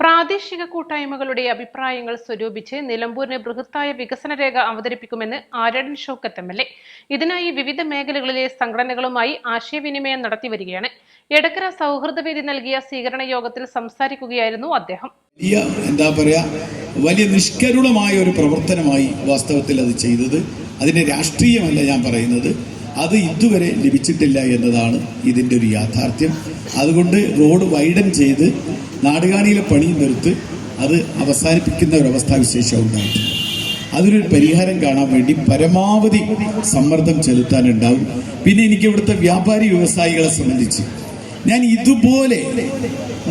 പ്രാദേശിക കൂട്ടായ്മകളുടെ അഭിപ്രായങ്ങൾ സ്വരൂപിച്ച് നിലമ്പൂരിന് ബൃഹത്തായ വികസന രേഖ അവതരിപ്പിക്കുമെന്ന് ആര്യടൻ ഷൗക്കത്ത് എം.എൽ.എ. ഇതിനായി വിവിധ മേഖലകളിലെ സംഘടനകളുമായി ആശയവിനിമയം നടത്തിവരികയാണ്. എടക്കര സൗഹൃദവേദി നൽകിയ സ്വീകരണ യോഗത്തിൽ സംസാരിക്കുകയായിരുന്നു അദ്ദേഹം. വലിയ നിഷ്കരുണമായ ഒരു പ്രവർത്തനമായി വാസ്തവത്തിൽ അത് ചെയ്തത്. അതിന്റെ രാഷ്ട്രീയമല്ല ഞാൻ പറയുന്നത്, അത് ഇതുവരെ ലഭിച്ചിട്ടില്ല എന്നതാണ് ഇതിൻ്റെ ഒരു യാഥാർത്ഥ്യം. അതുകൊണ്ട് റോഡ് വൈഡൻ ചെയ്ത് നാടുകാണിയിലെ പണി നിർത്ത് അത് അവസാനിപ്പിക്കുന്ന ഒരവസ്ഥാവിശേഷം ഉണ്ടായിട്ടുണ്ട്. അതിനൊരു പരിഹാരം കാണാൻ വേണ്ടി പരമാവധി സമ്മർദ്ദം ചെലുത്താനുണ്ടാവും. പിന്നെ എനിക്ക് ഇവിടുത്തെ വ്യാപാരി വ്യവസായികളെ സംബന്ധിച്ച് ഞാൻ ഇതുപോലെ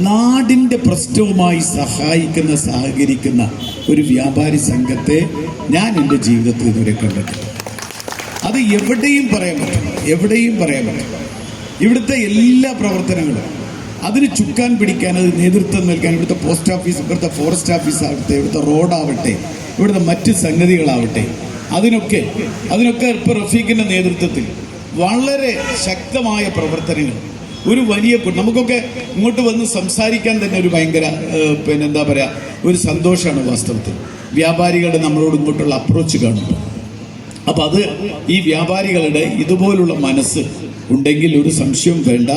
നാടിൻ്റെ പ്രശ്നവുമായി സഹകരിക്കുന്ന ഒരു വ്യാപാരി സംഘത്തെ ഞാൻ എൻ്റെ ജീവിതത്തിൽ ഇതുവരെ കണ്ടിട്ടില്ല. അത് എവിടെയും പറയാൻ പറ്റും. ഇവിടുത്തെ എല്ലാ പ്രവർത്തനങ്ങളും അതിന് ചുക്കാൻ പിടിക്കാൻ, അത് നേതൃത്വം നൽകാൻ ഇവിടുത്തെ പോസ്റ്റ് ഓഫീസ്, ഇവിടുത്തെ ഫോറസ്റ്റ് ഓഫീസ് ആവട്ടെ, ഇവിടുത്തെ റോഡാവട്ടെ, ഇവിടുത്തെ മറ്റ് സംഗതികളാവട്ടെ, അതിനൊക്കെ ഇപ്പോൾ റഫീഖിൻ്റെ നേതൃത്വത്തിൽ വളരെ ശക്തമായ പ്രവർത്തനങ്ങൾ, ഒരു വലിയ നമുക്കൊക്കെ ഇങ്ങോട്ട് വന്ന് സംസാരിക്കാൻ തന്നെ ഒരു ഭയങ്കര ഒരു സന്തോഷമാണ് വാസ്തവത്തിൽ. വ്യാപാരികളുടെ നമ്മളോട് ഇങ്ങോട്ടുള്ള അപ്രോച്ച് കാണുമ്പോൾ. അപ്പം അത് ഈ വ്യാപാരികളുടെ ഇതുപോലുള്ള മനസ്സ് ഉണ്ടെങ്കിൽ ഒരു സംശയവും വേണ്ട,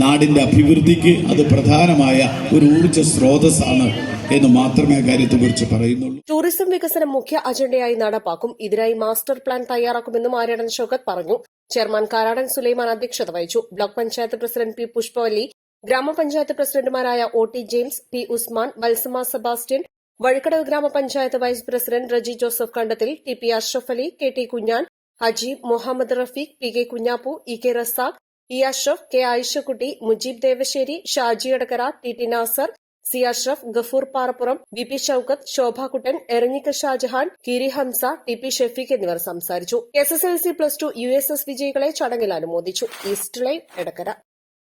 നാടിൻ്റെ അഭിവൃദ്ധിക്ക് അത് പ്രധാനമായ ഒരു ഊർജ്ജ സ്രോതസ്സാണ് എന്ന് മാത്രമേ കാര്യത്തെക്കുറിച്ച് പറയുന്നുള്ളൂ. ടൂറിസം വികസനം മുഖ്യ അജണ്ടയായി നടപ്പാക്കും. ഇതിനായി മാസ്റ്റർ പ്ലാൻ തയ്യാറാക്കുമെന്നും ആര്യടൻ ഷൗക്കത്ത് പറഞ്ഞു. ചെയർമാൻ കാരാടൻ സുലൈമാൻ അധ്യക്ഷത വഹിച്ചു. Block panchayat president P Pushpavalli, gram panchayat പ്രസിഡന്റുമാരായ O T. James, P Usman, Valsamma Sebastian, Vazhikkadavu gram panchayat vice president Reji Joseph Kandathil, T P. Ashraf Ali, K T. Kunjan, Hajeeb, Muhammad Rafeeq, P K. Kunjappu, E K. Razak, E. Ashraf, K. Ayishakutty, Mujeeb Devassery, Shaji Edakkara, T T. Nasar, C. Ashraf, Gafoor Parappuram, V P. Shoukath, Shobhakuttan, Eranjikkal Shajahan, Kiri Hamsa, T P. Shafeeq എന്നിവർ സംസാരിച്ചു. SSLC+2 USS വിജയികളെ ചടങ്ങിൽ അനുമോദിച്ചു. East live Edakkara.